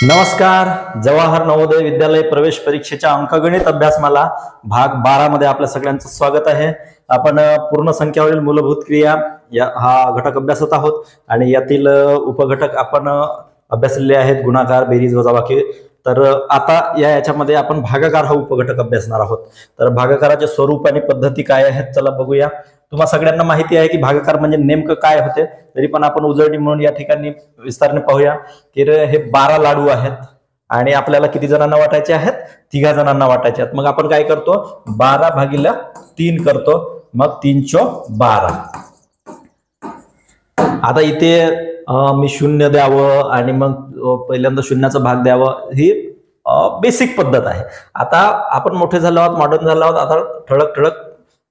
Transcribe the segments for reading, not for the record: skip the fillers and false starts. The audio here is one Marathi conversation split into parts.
नमस्कार. जवाहर नवोदय विद्यालय प्रवेश परीक्षेच्या अंकगणित अभ्यासमाला भाग 12 मध्ये आपल्या सगळ्यांचं स्वागत आहे. आपण पूर्ण संख्यावरील मूलभूत क्रिया हा घटक अभ्यासत आहोत आणि यातील उपघटक आपण अभ्यासलेले आहेत, गुणाकार, बेरीज, वजाबाकी. तर आता याच्यामध्ये आपण भागाकार हा उपघटक अभ्यासणार आहोत. तर भागाकाराचे स्वरूप आणि पद्धती काय आहेत चला बघूया. तुम्हाला सगळ्यांना माहिती आहे की भागाकार म्हणजे नेमकं काय होते, तरी पण आपण उजळणी म्हणून या ठिकाणी विस्ताराने पाहूया की हे 12 लाडू आहेत आणि आपल्याला किती जणांना वाटायचे आहेत? 3 जणांना वाटायचे आहेत. मग आपण काय करतो? 12/3 करतो, मग 3 × 12. आता इथे मी शून्य द्यावं आणि मग पहिल्यांदा शून्याचा भाग द्यावं, ही बेसिक पद्धत आहे. आता आपण मोठे झालो आहोत, मॉडर्न झालो आहोत, आता ठळक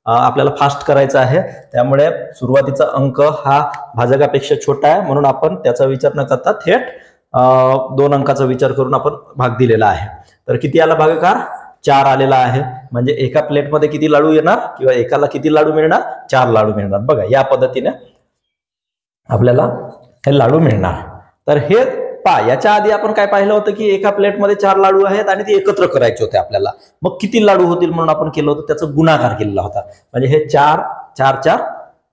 आपल्याला फास्ट करायचं आहे. त्यामुळे सुरुवातीचा अंक हा भाजकापेक्षा छोटा आहे, म्हणून आपण त्याचा विचार न करता थेट 2 अंकाचा विचार करून आपण भाग दिलेला आहे. तर किती आला भागाकार? 4 आलेला आहे. म्हणजे एका प्लेटमध्ये किती लाडू येणार किंवा एकाला किती लाडू मिळणार? 4 लाडू मिळणार. बघा, या पद्धतीने आपल्याला हे लाडू मिळणार. तर हे याच्या आधी आपण काय पाहिलं होतं की एका प्लेटमध्ये 4 लाडू आहेत आणि ते एकत्र करायचे होते आपल्याला. मग किती लाडू होतील म्हणून आपण केलं होतं, त्याचा गुणाकार केलेला होता. म्हणजे हे 4 4 4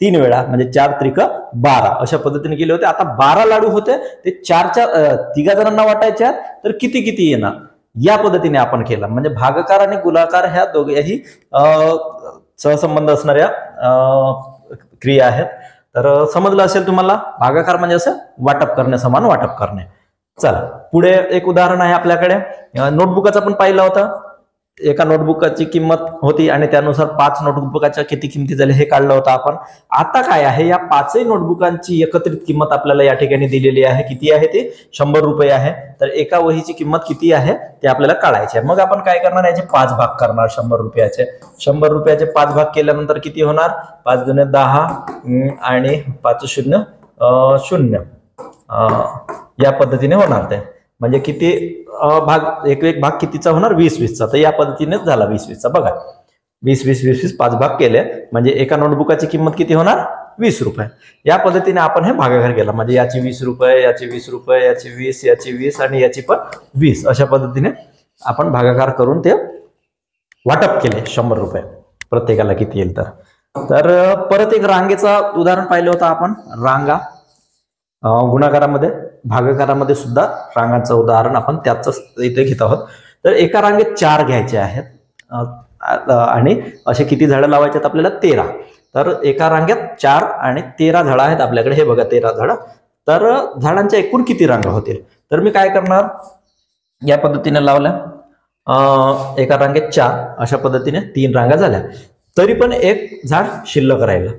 3 वेळा, म्हणजे 4 त्रिक 12 अशा पद्धतीने केले होते. आता 12 लाडू होते, ते 3 जणांना वाटायचे आहेत, तर किती किती येणार या पद्धतीने आपण केलं. म्हणजे भागाकार आणि गुणाकार ह्या दोघेही सहसंबंध असणाऱ्या क्रिया आहेत. तर समजलं असेल तुम्हाला, भागाकार म्हणजे असं वाटप करणे, समान वाटप करणे. चला पुढे एक उदाहरण आहे आपल्याकडे. नोटबुकाचं आपण पाहिलं होतं. एका नोटबुकाची किंमत होती आणि त्यानुसार 5 नोटबुकाच्या किती किमती झाल्या हे काढलं होतं आपण. आता काय आहे, या 5 नोटबुकांची एकत्रित किंमत आपल्याला या ठिकाणी दिलेली आहे. किती आहे ते? 100 रुपये आहे. तर एका वहीची किंमत किती आहे ते आपल्याला काढायची आहे. मग आपण काय करणार? याचे 5 भाग करणार 100 रुपयाचे. 100 रुपयाचे 5 भाग केल्यानंतर किती होणार? 5 × 10 आणि 5 0 0 या पद्धतीने होणार ते. म्हणजे किती भाग, एक भाग कितीचा होणार? 20-20चा. तर या पद्धतीनेच झाला 20-20चा. बघा, 20-20 5 भाग केले, म्हणजे एका नोटबुकाची किंमत किती होणार? 20 रुपये. या पद्धतीने आपण हे भागाकार केला. म्हणजे याची 20 रुपये, याची 20 रुपये, याची 20, याची 20 आणि याची पण 20, अशा पद्धतीने आपण भागाकार करून ते वाटप केले 100 रुपये प्रत्येकाला किती येईल. तर परत एक रांगेचा उदाहरण पाहिलं होतं आपण. रांगा गुणाकारामध्ये, भागाकारामध्ये सुद्धा रांगांचं उदाहरण आपण त्याच इथे घेत आहोत. तर एका रांगेत 4 घ्यायचे आहेत आणि असे किती झाडं लावायचे आहेत आपल्याला? 13. तर एका रांगेत 4 आणि 13 झाडं आहेत आपल्याकडे. हे बघा, 13 झाडं. तर झाडांच्या एकूण किती रांगा होतील? तर मी काय करणार, या पद्धतीने लावल्या. एका रांगेत 4, अशा पद्धतीने 3 रांगा झाल्या. तरी पण एक झाड शिल्लक राहिलं.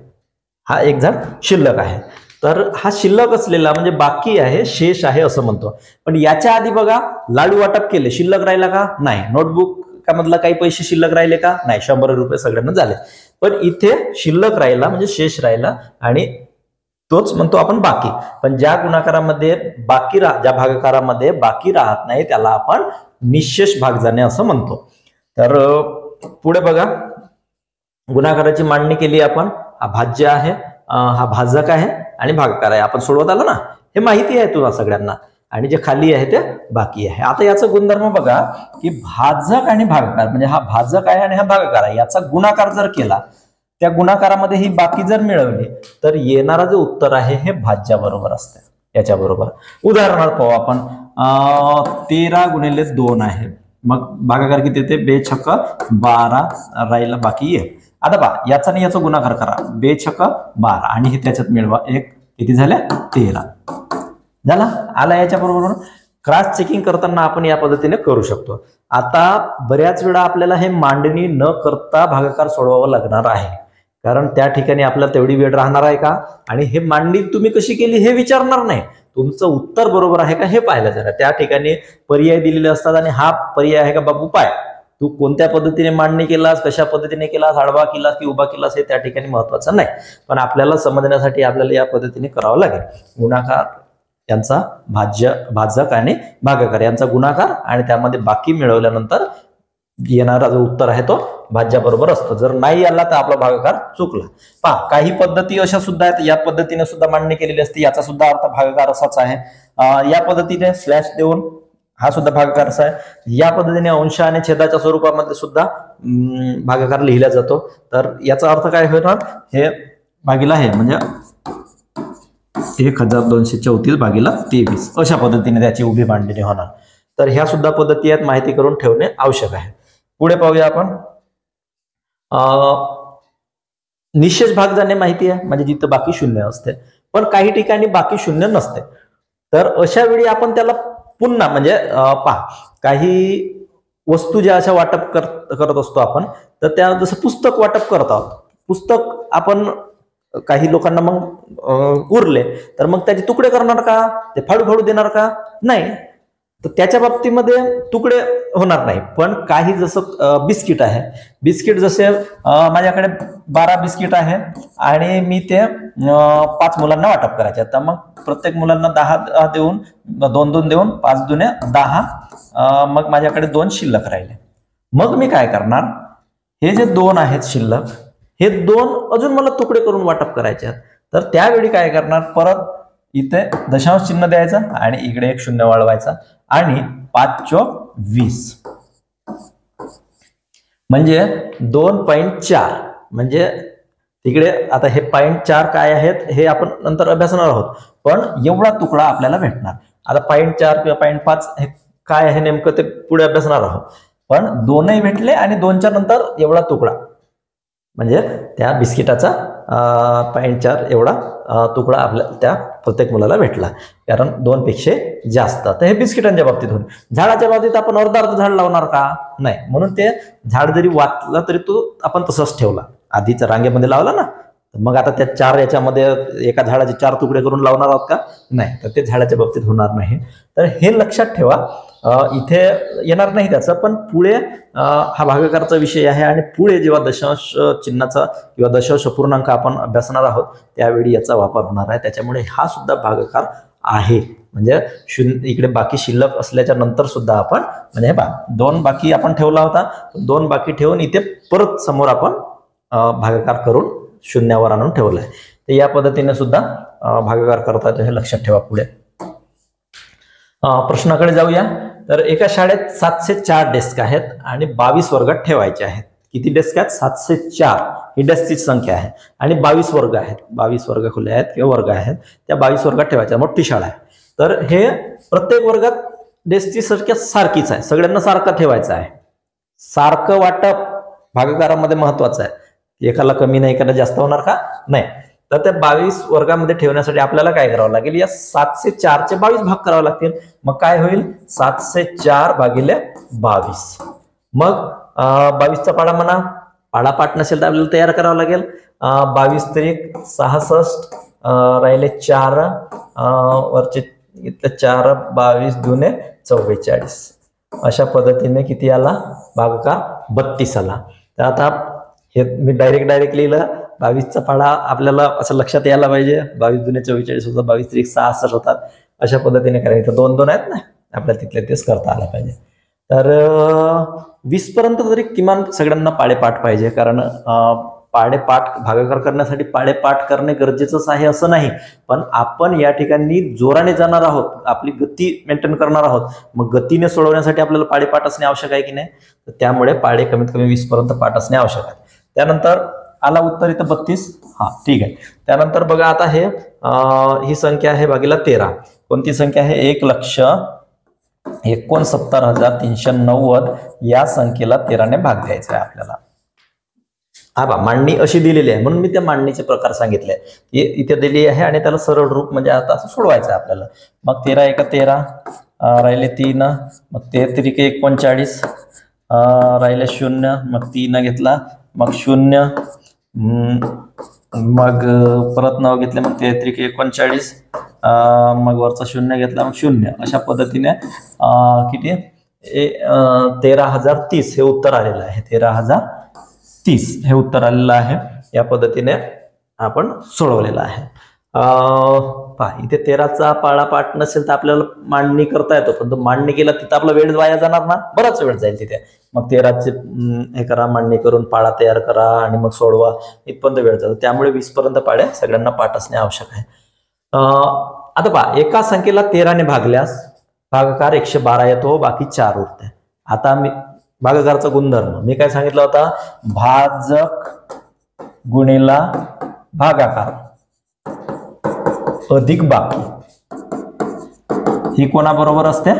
हा एक झाड शिल्लक आहे. तर हा शिल्लक असलेला म्हणजे बाकी आहे, शेष आहे असं म्हणतो. पण याच्या आधी बघा, लाडू वाटप केले, शिल्लक राहिला का? नाही. नोटबुक मधला काही पैसे शिल्लक राहिले का? नाही. 100 रुपये सगळ्यांना झाले. पण इथे शिल्लक राहिला म्हणजे शेष राहिला आणि तोच म्हणतो आपण बाकी. पण ज्या गुणाकारामध्ये ज्या भागाकारामध्ये बाकी राहत नाही त्याला आपण निःशेष भाग जाणे असं म्हणतो. तर पुढे बघा, गुणाकाराची मांडणी केली आपण. हा भाज्य आहे, हा भाजक आहे आणि भागाकार आहे. आपण सोडवत आलो ना, हे माहिती आहे तुम्हाला सगळ्यांना. आणि जे खाली आहे ते बाकी आहे. आता याचा गुणधर्म बघा की भाजक आणि भागाकार, म्हणजे हा भाजक आहे आणि हा भागाकार आहे, याचा गुणाकार जर केला, त्या गुणाकारामध्ये ही बाकी जर मिळवली, तर येणारा जे उत्तर आहे हे भाज्याबरोबर असते, याच्या बरोबर. उदाहरणार्थ पाहू आपण. 13 × 2 आहे. मग भागाकार किती येते? 2 × 12 राहिला, बाकी आहे. आता पहा, याचा आणि याचा गुणाकार करा. 2 × 12 आणि हे त्याच्यात मिळवा. एक किती झाल्या? 13 झाला. आला याच्या बरोबर. क्रॉस चेकिंग करताना आपण या पद्धतीने करू शकतो. आता बऱ्याच वेळा आपल्याला हे मांडणी न करता भागाकार सोडवावं लागणार आहे, कारण त्या ठिकाणी आपल्याला तेवढी वेळ राहणार आहे का, आणि हे मांडणी तुम्ही कशी केली हे विचारणार नाही, तुमचं उत्तर बरोबर आहे का हे पाहिलं जाणार. त्या ठिकाणी पर्याय दिलेले असतात आणि हा पर्याय आहे का बाबू पाय, तू कोणत्या पद्धतीने मांडणी केलास, कशा पद्धतीने केलास, आडवा केलास की उभा केलास, हे त्या ठिकाणी महत्वाचं नाही. पण आपल्याला समजण्यासाठी आपल्याला या पद्धतीने करावं लागेल. गुणाकार यांचा भाजक आणि भागाकार यांचा गुणाकार आणि त्यामध्ये बाकी मिळवल्यानंतर येणारा जो उत्तर आहे तो भाज्याबरोबर असतो. जर नाही आला तर आपला भागाकार चुकला. पहा, काही पद्धती अशा सुद्धा आहेत, या पद्धतीने सुद्धा मांडणी केलेली असते. याचा सुद्धा अर्थ भागाकार असाच आहे. या पद्धतीने स्लॅश देऊन हा सुद्धा भागाकार असा आहे. या पद्धतीने अंश आणि छेदाच्या स्वरूपामध्ये सुद्धा भागाकार लिहिला जातो. तर याचा अर्थ काय होणार, हे भागिला हे म्हणजे 1234 भागिला 23 अशा पद्धतीने त्याची उभी मांडणी होणार. तर ह्या सुद्धा पद्धती आहेत, माहिती करून ठेवणे आवश्यक आहे. पुढे पाहूया आपण. निशेष भाग जाणे माहिती आहे, म्हणजे जिथं बाकी शून्य असते, पण काही ठिकाणी बाकी शून्य नसते. तर अशा वेळी आपण त्याला पुन्हा म्हणजे पहा, काही वस्तू ज्या अशा वाटप करत असतो आपण, तर त्या जसं पुस्तक वाटप करत आहोत. पुस्तक आपण काही लोकांना मग उरले तर मग त्याचे तुकडे करणार का, ते फाडू फाडू देणार का, नाही. तर त्याच्या बाबतीमध्ये तुकडे होणार नाही. पण काही जसं बिस्किट आहे, बिस्किट जसे माझ्याकडे 12 बिस्किट आहे आणि मी ते 5 मुलांना वाटप करायचे, तर मग प्रत्येक मुलांना 10 देऊन 2-2 देऊन 5 दुने 10, मग माझ्याकडे 2 शिल्लक राहिले. मग मी काय करणार, हे जे 2 आहेत शिल्लक, हे 2 अजून मला तुकडे करून वाटप करायचे आहेत. तर त्यावेळी काय करणार, परत इथे दशांश चिन्ह द्यायचं आणि इकडे एक शून्य वाढवायचा आणि 5×20 म्हणजे 2.4. म्हणजे तिकडे आता हे 0.4 काय आहेत हे आपण नंतर अभ्यासणार आहोत, पण एवढा तुकडा आपल्याला भेटणार. आता 0.4 किंवा 0.5 हे काय आहे नेमकं ते पुढे अभ्यासणार आहोत. पण 2ही भेटले आणि 2च्या नंतर एवढा तुकडा म्हणजे त्या बिस्किटाचा 0.4 एवढा तुकडा आपल्या त्या प्रत्येक मुलाला भेटला, कारण 2 पेक्षा जास्त. तर हे बिस्किटांच्या बाबतीत होईल. झाडाच्या बाबतीत आपण अर्ध झाड लावणार का, नाही. म्हणून ते झाड जरी वाचला तरी तो आपण तसंच ठेवला, आधीच्या रांगेमध्ये लावला ना, मग आता त्या 4 याच्यामध्ये एका झाडाचे 4 तुकडे करून लावणार आहोत का, नाही. तर ते झाडाच्या बाबतीत होणार नाही. तर हे लक्षात ठेवा, इथे येणार नाही त्याचं, पण पुढे हा भागाकारचा विषय आहे आणि पुढे जेव्हा दशांश चिन्हाचा किंवा दशांश पूर्णांक आपण अभ्यासणार आहोत त्यावेळी याचा वापर होणार आहे. त्याच्यामुळे हा सुद्धा भागाकार आहे. म्हणजे इकडे बाकी शिल्लक असल्याच्या नंतर सुद्धा आपण म्हणजे हे 2 बाकी आपण ठेवला होता, 2 बाकी ठेवून इथे परत समोर आपण भागाकार करून शून्यावर आणून ठेवलाय. तर या पद्धतीने सुद्धा भागाकार करता येतो, हे लक्षात ठेवा. पुढे प्रश्नाकडे जाऊया. तर एका शाळेत 704 डेस्क आहेत आणि 22 वर्गात ठेवायचे आहेत. किती डेस्क आहेत, 704 ही डेस्कची संख्या आहे आणि 22 वर्ग आहेत. 22 वर्ग खुले आहेत किंवा वर्ग आहेत, त्या 22 वर्गात ठेवायच्या. मोठी शाळा आहे. तर हे प्रत्येक वर्गात डेस्कची संख्या सारखीच आहे, सगळ्यांना सारखं ठेवायचं आहे. सारखं वाटप भागाकारामध्ये महत्वाचं आहे. एकाला कमी नाही, एकाला जास्त होणार का, नाही. तर त्या 22 वर्गामध्ये ठेवण्यासाठी आपल्याला काय करावं लागेल, या 704 चे 22 भाग करावे लागतील. मग काय होईल, 704 भागिले 22. मग 22चा पाडा म्हणा, पाडा पाठ नसेल तर आपल्याला तयार करावं लागेल. 22 त्रिक 66, राहिले 4, वरचे 4, 22 दुने 44. अशा पद्धतीने किती आला भागाकार, 32 आला. तर आता हे मी डायरेक्ट लिहिलं. 22चा पाडा आपल्याला असं लक्षात यायला पाहिजे, 22 दुने 44 होतात, 22 त्रिक 66 होतात. अशा पद्धतीने करायचं. 2-2 आहेत ना, आपल्याला तिथले तेच करता आलं पाहिजे. तर 20 पर्यंत तरी किमान सगळ्यांना पाडेपाठ पाहिजे, कारण पाडेपाठ भागाकार करण्यासाठी पाडेपाठ करणे गरजेचंच आहे असं नाही. पण आपण या ठिकाणी जोराने जाणार आहोत, आपली गती मेंटेन करणार आहोत. मग गतीने सोडवण्यासाठी आपल्याला पाडेपाठ असणे आवश्यक आहे की नाही. तर त्यामुळे पाडे कमीत कमी 20 पर्यंत पाठ असणे आवश्यक आहे. त्यानंतर आला उत्तर इथं 32. हा ठीक आहे. त्यानंतर बघा आता हे ही संख्या आहे भागीला 13. कोणती संख्या आहे, 1,69,390 या संख्येला 13 ने भाग द्यायचा आहे आपल्याला. हा मांडणी अशी दिलेली आहे, म्हणून मी त्या मांडणीचे प्रकार सांगितले की इथे दिली आहे आणि त्याला सरळ रूप म्हणजे आता असं सोडवायचं आहे आपल्याला. मग 13 × 13, राहिले 3, मग 13 × 39, राहिले 0, मग 3 घेतला, मग 0, मग परत 9 घेतले, मग 13 × 39, मग वरचा 0 घेतला, मग 0. अशा पद्धतीने किती 13,030 हे उत्तर आलेलं आहे. 13,030 हे उत्तर आलेलं आहे. या पद्धतीने आपण सोडवलेलं आहे. इथे 13चा पाळा पाठ नसेल तर आपल्याला मांडणी करता येतो, पण तो मांडणी केला तिथं आपला वेळ वाया जाणार ना, बराच वेळ जाईल तिथे. मग 13चे हे करा, मांडणी करून पाळा तयार करा आणि मग सोडवा, इथपर्यंत वेळ जातो. त्यामुळे 20 पर्यंत पाड्या सगळ्यांना पाठ असणे आवश्यक आहे. आता पहा, एका संख्येला 13 ने भागल्यास भागाकार 112 येतो, बाकी 4 उरते. आता मी भागाकाराचा गुणधर्म मी काय सांगितलं होता, भाजक गुणिला भागाकार अधिक बाकी ही कोणाबरोबर असते,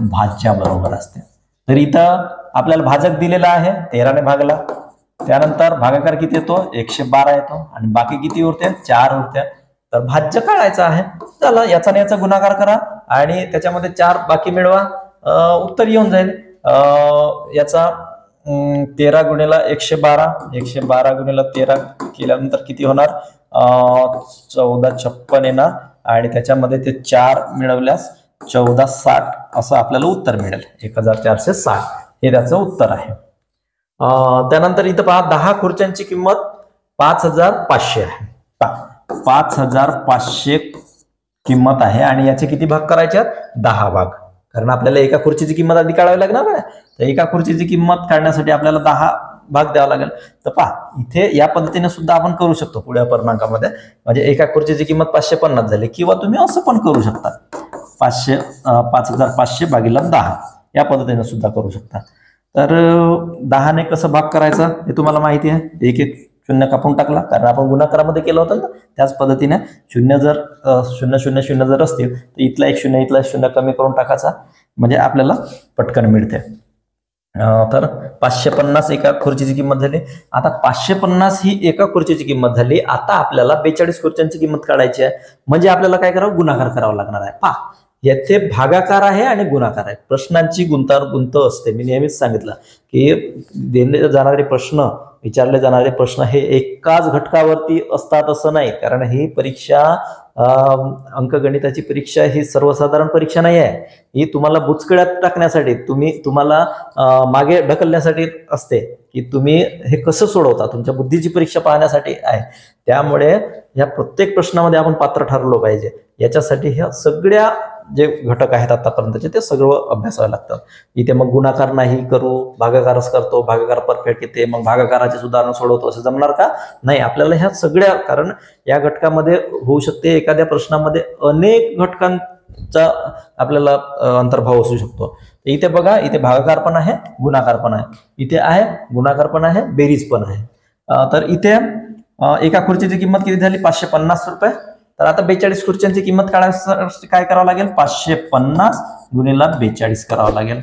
भाज्या बरोबर असते. तर इथं आपल्याला भाजक दिलेला आहे 13 ने भागला, त्यानंतर भागाकार किती येतो 112 येतो आणि बाकी किती उरते 4 उरते. तर भाज्य काढायचं आहे. चला याचा आणि याचा गुणाकार करा आणि त्याच्यामध्ये 4 बाकी मिळवा, उत्तर येऊन जाईल. याचा 13 गुणिला 112, 112 गुणिला 13 केल्यानंतर किती होणार 1456 येणार आणि त्याच्यामध्ये ते 4 मिळवल्यास 1460 असं आपल्याला उत्तर मिळेल. 1460 हे त्याचं उत्तर आहे. त्यानंतर इथं पहा 10 खुर्च्यांची किंमत 5500 आहे. 5500 किंमत आहे आणि याचे किती भाग करायचे आहेत 10 भाग, कारण आपल्याला एका खुर्चीची किंमत आधी काढावी लागणार ना. तर एका खुर्चीची किंमत काढण्यासाठी आपल्याला 10 भाग द्यावा लागेल. तर पहा इथे या पद्धतीने सुद्धा आपण करू शकतो पुढे पूर्णांकामध्ये, म्हणजे एका खुर्चीची किंमत 550 झाली, किंवा तुम्ही असं पण करू शकता 5500 भागिले 10 या पद्धतीने सुद्धा करू शकता. तर 10 ने कसं भाग करायचं हे तुम्हाला माहिती आहे. एक एक शून्य कापून टाकला, कारण आपण गुणाकारामध्ये केलं होतं ना, त्याच पद्धतीने शून्य जर 0 0 0 जर असतील तर इथला एक शून्य इथला शून्य कमी करून टाकायचा, म्हणजे आपल्याला पटकन मिळते. तर 550 एका खुर्चीची किंमत झाली. आता 550 ही एका खुर्चीची किंमत झाली. आता आपल्याला 42 खुर्च्यांची किंमत काढायची आहे, म्हणजे आपल्याला काय करावं गुणाकार करावा लागणार आहे. पहा येथे भागाकार आहे आणि गुणाकार आहे. प्रश्नांची गुंतागुंत असते. मी नेहमीच सांगितलं की दिले जाणारे प्रश्न, विचारले जाणारे प्रश्न हे एकाच घटकावरती असतात असं नाही, कारण ही परीक्षा अंकगणिताची परीक्षा ही सर्वसाधारण परीक्षा नाही आहे. ही तुम्हाला बुचकळ्यात टाकण्यासाठी, तुम्हाला मागे ढकलण्यासाठी असते की तुम्ही हे कसं सोडवता, तुमच्या बुद्धीची परीक्षा पाहण्यासाठी आहे. त्यामुळे या प्रत्येक प्रश्नामध्ये आपण पात्र ठरलो पाहिजे. याच्यासाठी ह्या सगळ्या जे घटक आहेत आतापर्यंतचे ते सगळं अभ्यासावे लागतात. इथे मग गुणाकार नाही करू, भागाकारच करतो, भागाकार परफेक्ट येते, मग भागाकाराचे उदाहरण सोडवतो, असं जमणार का? नाही. आपल्याला ह्या सगळ्या, कारण या घटकामध्ये होऊ शकते एखाद्या प्रश्नामध्ये अनेक घटकांचा आपल्याला अंतर्भाव असू शकतो. इथे बघा, इथे भागाकार पण आहे, गुणाकार पण आहे, इथे आहे गुणाकार पण आहे, बेरीज पण आहे. तर इथे एका खुर्चीची किंमत किती झाली 550 रुपये. तर आता 42 खुर्च्यांची किंमत काढायसाठी काय करावं लागेल 550 गुणिला 42 करावं लागेल.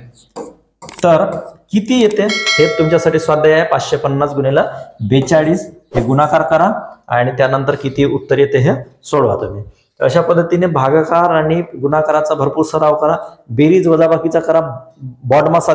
तर किती येते हे तुमच्यासाठी स्वाध्याय आहे. 550 गुणिला 42 हे गुणाकार करा आणि त्यानंतर किती उत्तर येते हे सोडवा तुम्ही. अशा पद्धतीने भागाकार आणि गुणाकाराचा भरपूर सराव करा. बेरीज वजाबाकीचा करा. बॉडमास